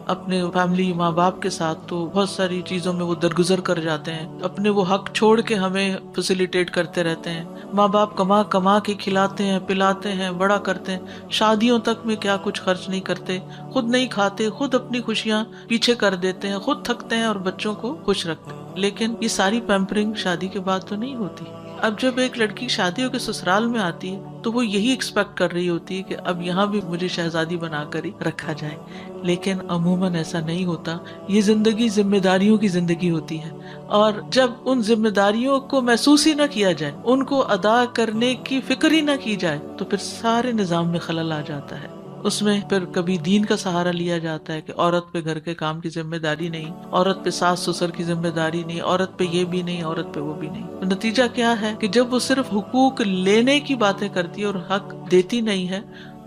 اپنے فیملی ماں باپ کے ساتھ تو بہت ساری چیزوں میں وہ درگزر کر جاتے ہیں، اپنے وہ حق چھوڑ کے ہمیں فیسیلیٹیٹ کرتے رہتے ہیں. ماں باپ کما کما کے کھلاتے ہیں، پلاتے ہیں، بڑا کرتے ہیں، شادیوں تک میں کیا کچھ خرچ نہیں کرتے، خود نہیں کھاتے، خود اپنی خوشیاں پیچھے کر دیتے ہیں، خود تھکتے ہیں اور بچوں کو خوش رکھتے ہیں. لیکن یہ ساری پیمپرنگ شادی کے بعد تو نہیں ہوتی. اب جب ایک لڑکی شادی ہو کے سسرال میں آتی ہے تو وہ یہی ایکسپیکٹ کر رہی ہوتی ہے کہ اب یہاں بھی مجھے شہزادی بنا کر ہی رکھا جائے. لیکن عموماً ایسا نہیں ہوتا. یہ زندگی ذمہ داریوں کی زندگی ہوتی ہے، اور جب ان ذمہ داریوں کو محسوس ہی نہ کیا جائے، ان کو ادا کرنے کی فکر ہی نہ کی جائے، تو پھر سارے نظام میں خلل آ جاتا ہے. اس میں پھر کبھی دین کا سہارا لیا جاتا ہے کہ عورت پہ گھر کے کام کی ذمہ داری نہیں، عورت پہ ساس سسر کی ذمہ داری نہیں، عورت پہ یہ بھی نہیں، عورت پہ وہ بھی نہیں. تو نتیجہ کیا ہے کہ جب وہ صرف حقوق لینے کی باتیں کرتی ہے اور حق دیتی نہیں ہے،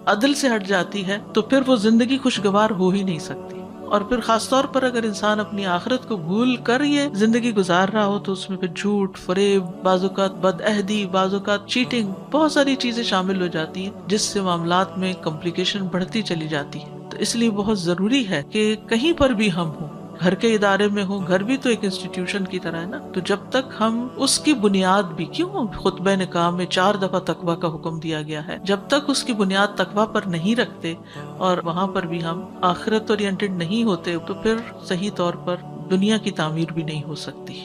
عدل سے ہٹ جاتی ہے، تو پھر وہ زندگی خوشگوار ہو ہی نہیں سکتی. اور پھر خاص طور پر اگر انسان اپنی آخرت کو بھول کر یہ زندگی گزار رہا ہو تو اس میں پھر جھوٹ، فریب، بعض اوقات بد عہدی، بعض اوقات چیٹنگ، بہت ساری چیزیں شامل ہو جاتی ہیں جس سے معاملات میں کمپلیکیشن بڑھتی چلی جاتی ہے. تو اس لیے بہت ضروری ہے کہ کہیں پر بھی ہم ہوں، گھر کے ادارے میں ہوں، گھر بھی تو ایک انسٹیٹیوشن کی طرح ہے نا، تو جب تک ہم اس کی بنیاد بھی، کیوں خطبہ نکاح میں 4 دفعہ تقویٰ کا حکم دیا گیا ہے، جب تک اس کی بنیاد تقویٰ پر نہیں رکھتے اور وہاں پر بھی ہم آخرت اورینٹڈ نہیں ہوتے، تو پھر صحیح طور پر دنیا کی تعمیر بھی نہیں ہو سکتی.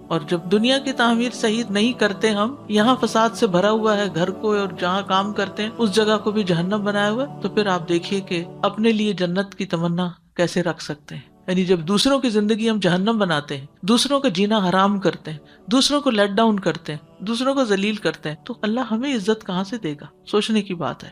اور جب دنیا کی تعمیر صحیح نہیں کرتے، ہم یہاں فساد سے بھرا ہوا ہے گھر کو، اور جہاں کام کرتے ہیں اس جگہ کو بھی جہنم بنایا ہوا ہے، تو پھر آپ دیکھیے کہ اپنے لیے جنت کی تمنا کیسے رکھ سکتے ہیں. یعنی جب دوسروں کی زندگی ہم جہنم بناتے ہیں، دوسروں کا جینا حرام کرتے ہیں، دوسروں کو لیٹ ڈاؤن کرتے ہیں، دوسروں کو ذلیل کرتے ہیں، تو اللہ ہمیں عزت کہاں سے دے گا؟ سوچنے کی بات ہے.